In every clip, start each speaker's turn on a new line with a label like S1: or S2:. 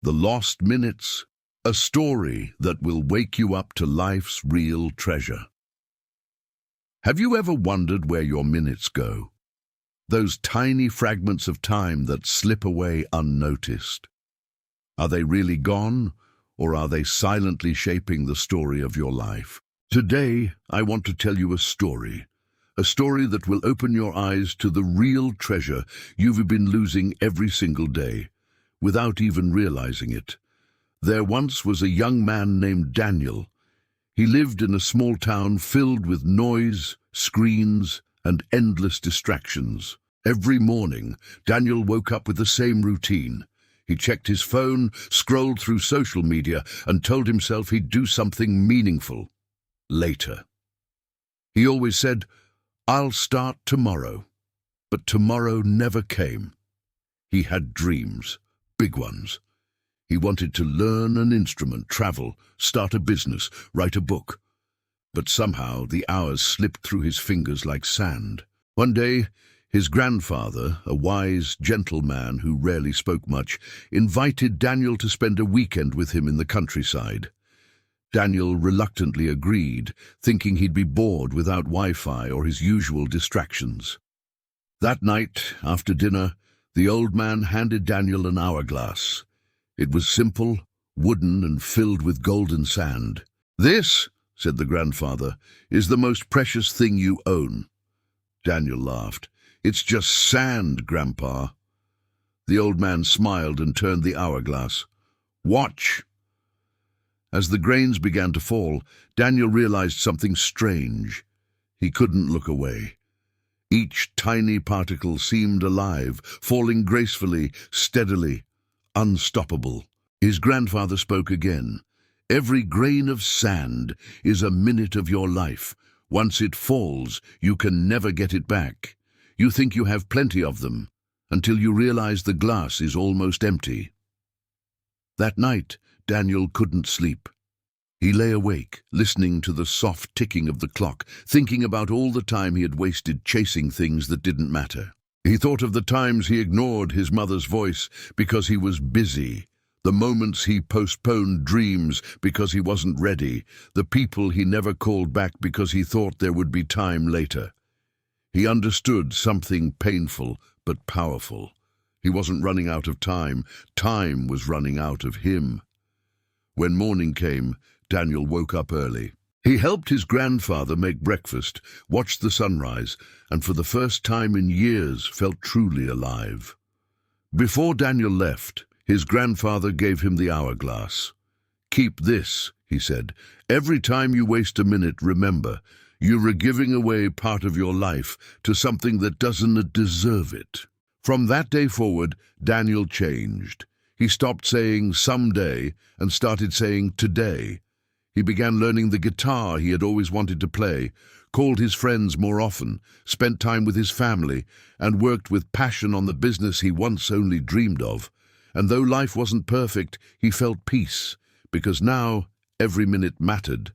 S1: The Lost Minutes, a story that will wake you up to life's real treasure. Have you ever wondered where your minutes go? Those tiny fragments of time that slip away unnoticed. Are they really gone, or are they silently shaping the story of your life? Today, I want to tell you a story that will open your eyes to the real treasure you've been losing every single day, without even realizing it. There once was a young man named Daniel. He lived in a small town filled with noise, screens, and endless distractions. Every morning, Daniel woke up with the same routine. He checked his phone, scrolled through social media, and told himself he'd do something meaningful later. He always said, "I'll start tomorrow." But tomorrow never came. He had dreams, big ones. He wanted to learn an instrument, travel, start a business, write a book. But somehow the hours slipped through his fingers like sand. One day, his grandfather, a wise, gentle man who rarely spoke much, invited Daniel to spend a weekend with him in the countryside. Daniel reluctantly agreed, thinking he'd be bored without Wi-Fi or his usual distractions. That night, after dinner, the old man handed Daniel an hourglass. It was simple, wooden, and filled with golden sand. "This," said the grandfather, "is the most precious thing you own." Daniel laughed. "It's just sand, Grandpa." The old man smiled and turned the hourglass. "Watch." As the grains began to fall, Daniel realized something strange. He couldn't look away. Each tiny particle seemed alive, falling gracefully, steadily, unstoppable. His grandfather spoke again. "Every grain of sand is a minute of your life. Once it falls, you can never get it back. You think you have plenty of them, until you realize the glass is almost empty." That night, Daniel couldn't sleep. He lay awake, listening to the soft ticking of the clock, thinking about all the time he had wasted chasing things that didn't matter. He thought of the times he ignored his mother's voice because he was busy, the moments he postponed dreams because he wasn't ready, the people he never called back because he thought there would be time later. He understood something painful but powerful. He wasn't running out of time. Time was running out of him. When morning came, Daniel woke up early. He helped his grandfather make breakfast, watched the sunrise, and for the first time in years felt truly alive. Before Daniel left, his grandfather gave him the hourglass. "Keep this," he said. "Every time you waste a minute, remember, you're giving away part of your life to something that doesn't deserve it." From that day forward, Daniel changed. He stopped saying someday and started saying today. He began learning the guitar he had always wanted to play, called his friends more often, spent time with his family, and worked with passion on the business he once only dreamed of. And though life wasn't perfect, he felt peace, because now every minute mattered.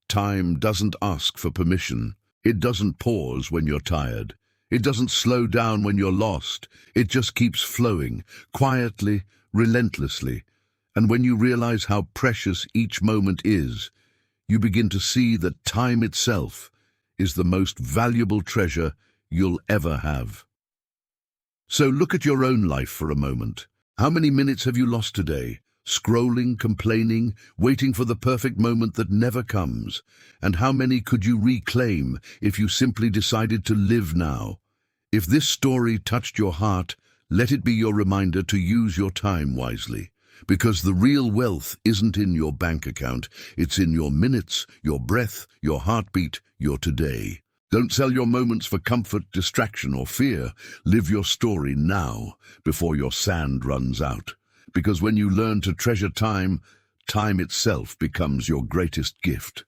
S1: Time doesn't ask for permission. It doesn't pause when you're tired. It doesn't slow down when you're lost. It just keeps flowing, quietly, relentlessly. And when you realize how precious each moment is, you begin to see that time itself is the most valuable treasure you'll ever have. So look at your own life for a moment. How many minutes have you lost today? Scrolling, complaining, waiting for the perfect moment that never comes? And how many could you reclaim if you simply decided to live now? If this story touched your heart, let it be your reminder to use your time wisely. Because the real wealth isn't in your bank account, it's in your minutes, your breath, your heartbeat, your today. Don't sell your moments for comfort, distraction, or fear. Live your story now, before your sand runs out. Because when you learn to treasure time, time itself becomes your greatest gift.